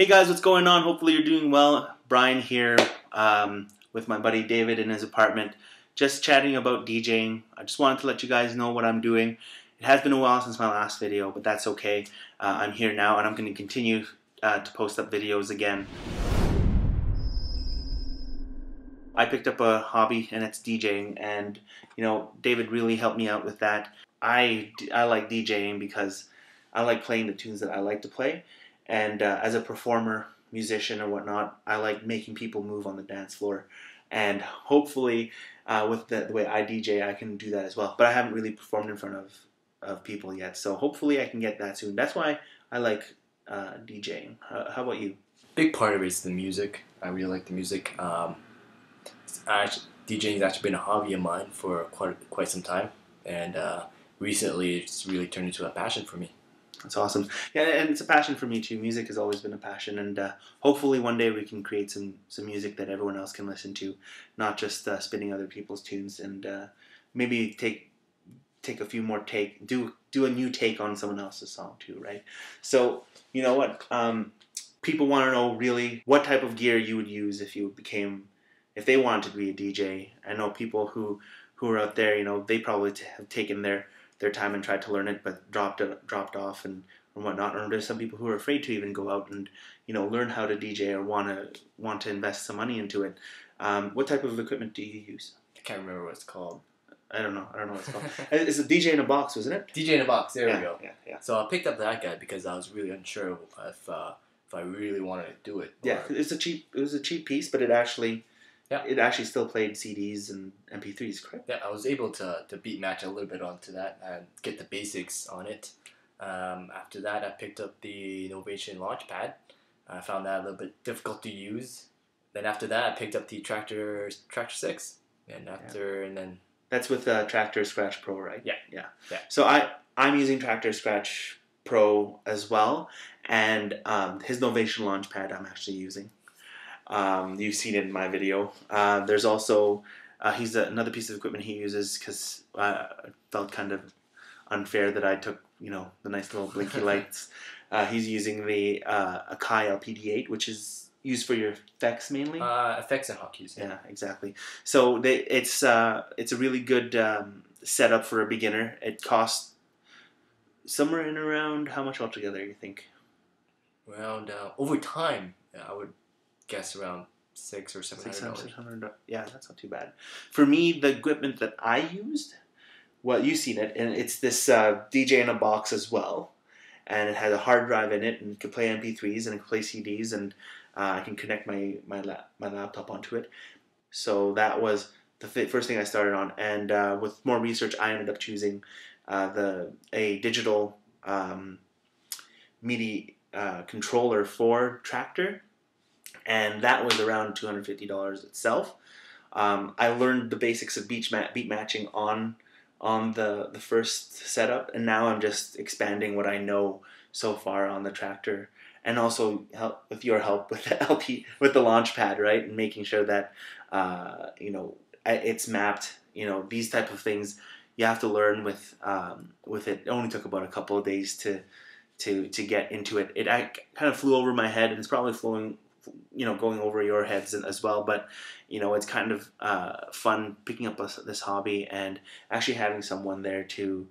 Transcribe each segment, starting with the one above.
Hey guys, what's going on? Hopefully you're doing well. Brian here with my buddy David in his apartment, just chatting about DJing. I just wanted to let you guys know what I'm doing. It has been a while since my last video, but that's okay. I'm here now and I'm going to continue to post up videos again. I picked up a hobby and it's DJing, and you know, David really helped me out with that. I like DJing because I like playing the tunes that I like to play. And as a performer, musician, or whatnot, I like making people move on the dance floor. And hopefully, with the way I DJ, I can do that as well. But I haven't really performed in front of people yet. So hopefully I can get that soon. That's why I like DJing. How about you? Big part of it is the music. I really like the music. DJing has actually been a hobby of mine for quite some time. And recently, it's really turned into a passion for me. That's awesome. Yeah, and it's a passion for me too. Music has always been a passion, and hopefully one day we can create some music that everyone else can listen to, not just spinning other people's tunes, and maybe take a few more do a new take on someone else's song too, right? So you know what? People want to know really what type of gear you would use if they wanted to be a DJ. I know people who are out there, you know, they probably have taken their time and tried to learn it, but dropped off and whatnot. Or there's some people who are afraid to even go out and, you know, learn how to DJ or want to invest some money into it. What type of equipment do you use? I can't remember what it's called. I don't know what it's called. It's a DJ in a box, wasn't it? DJ in a box. There we go. Yeah. So I picked up that guy because I was really unsure if I really wanted to do it. Yeah, it was a cheap piece, but it actually still played CDs and MP3s, correct? Yeah, I was able to beat match a little bit onto that and get the basics on it. After that, I picked up the Novation Launchpad. I found that a little bit difficult to use. Then after that, I picked up the Traktor 6. And then that's with Traktor Scratch Pro, right? Yeah. So I'm using Traktor Scratch Pro as well, and his Novation Launchpad I'm actually using. You've seen it in my video. There's also he's another piece of equipment he uses because I felt kind of unfair that I took, you know, the nice little blinky lights. He's using the Akai LPD8, which is used for your effects mainly. Effects and hotkeys. Yeah, exactly. So it's a really good setup for a beginner. It costs somewhere in around, how much altogether you think? Around over time, I would guess around $600 or $700. Yeah, that's not too bad. For me, the equipment that I used, well, you've seen it, and it's this DJ in a box as well, and it has a hard drive in it, and it can play MP3s and it can play CDs, and I can connect my laptop onto it. So that was the first thing I started on, and with more research, I ended up choosing a digital MIDI controller for Traktor. And that was around $250 itself. I learned the basics of beat matching on the first setup, and now I'm just expanding what I know so far on the Traktor, and also with your help with the Launchpad, right, and making sure that you know, it's mapped. You know, these type of things you have to learn with it. It only took about a couple of days to get into it. It kind of flew over my head, and it's probably going over your heads as well, but you know, it's kind of fun picking up this hobby and actually having someone there to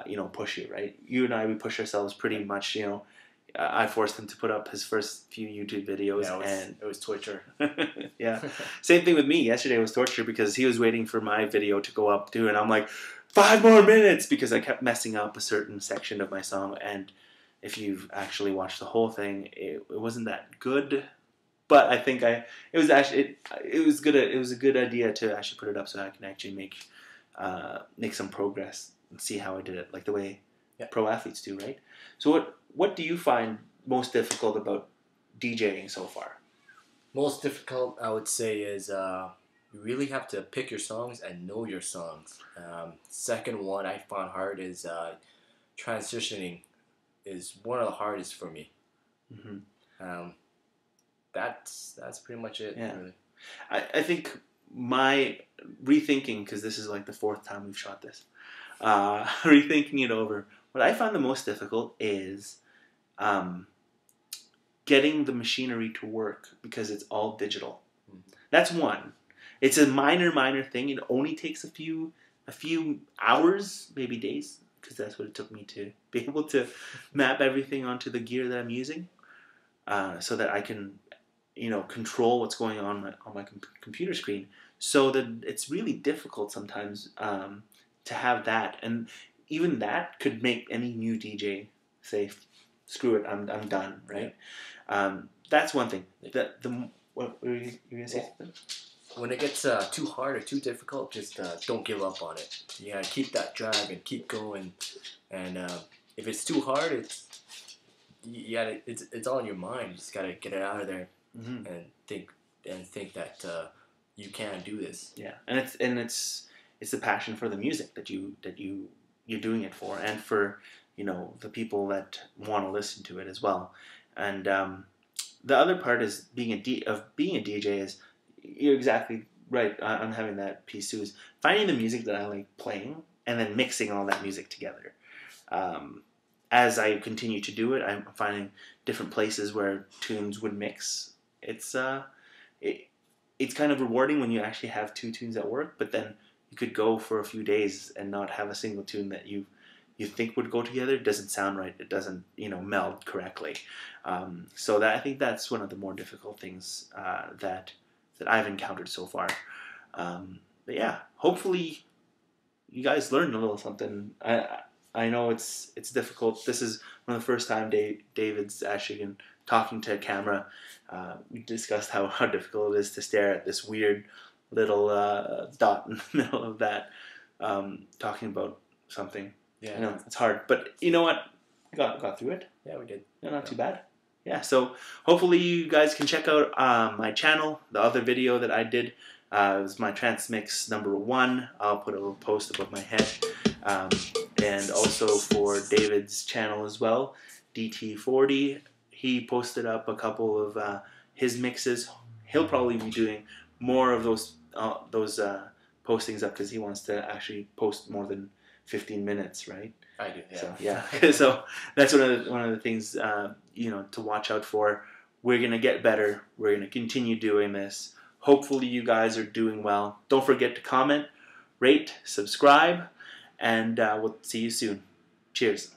you know, push you, right? You and I, we push ourselves pretty much. You know, I forced him to put up his first few YouTube videos, and it was torture. Yeah, same thing with me. Yesterday was torture because he was waiting for my video to go up too, and I'm like, 5 more minutes, because I kept messing up a certain section of my song. And if you've actually watched the whole thing, it wasn't that good, but I think it was good. It was a good idea to actually put it up so I can actually make some progress and see how I did it, like the way pro athletes do, right? So what do you find most difficult about DJing so far? Most difficult, I would say, is you really have to pick your songs and know your songs. Second one I found hard is transitioning. Is one of the hardest for me. Mm-hmm. That's pretty much it. Yeah. Really. I think my rethinking, because this is like the 4th time we've shot this, rethinking it over, what I found the most difficult is getting the machinery to work because it's all digital. Mhm. That's one. It's a minor thing. It only takes a few hours, maybe days, because that's what it took me to be able to map everything onto the gear that I'm using, so that I can, control what's going on my computer screen. So that it's really difficult sometimes to have that, and even that could make any new DJ say, "Screw it, I'm done." Right? That's one thing. What were you gonna say? Something? When it gets too hard or too difficult, just don't give up on it. You gotta keep that drive and keep going. And if it's too hard, it's all in your mind. You just gotta get it out of there Mm-hmm. and think that you can do this. Yeah, and it's the passion for the music that you're doing it for, and for the people that want to listen to it as well. And the other part is being a DJ is, you're exactly right. I'm having that piece too, is finding the music that I like playing and then mixing all that music together. As I continue to do it, I'm finding different places where tunes would mix. It's kind of rewarding when you actually have two tunes that work, but then you could go for a few days and not have a single tune that you think would go together. It doesn't sound right. It doesn't meld correctly. So I think that's one of the more difficult things that I've encountered so far. But yeah, hopefully you guys learned a little something. I know it's difficult. This is one of the first time David's actually been talking to a camera. We discussed how difficult it is to stare at this weird little dot in the middle of that, talking about something. Yeah, It's hard, but you know what? We got through it. Yeah, we did. Not too bad. Yeah, so hopefully you guys can check out my channel. The other video that I did was my Transmix #1. I'll put a little post above my head. And also for David's channel as well, DT40. He posted up a couple of his mixes. He'll probably be doing more of those postings up because he wants to actually post more than 15 minutes, right? I do, yeah. So, yeah. So that's one of the things to watch out for. We're gonna get better. We're gonna continue doing this. Hopefully you guys are doing well. Don't forget to comment, rate, subscribe, and we'll see you soon. Cheers.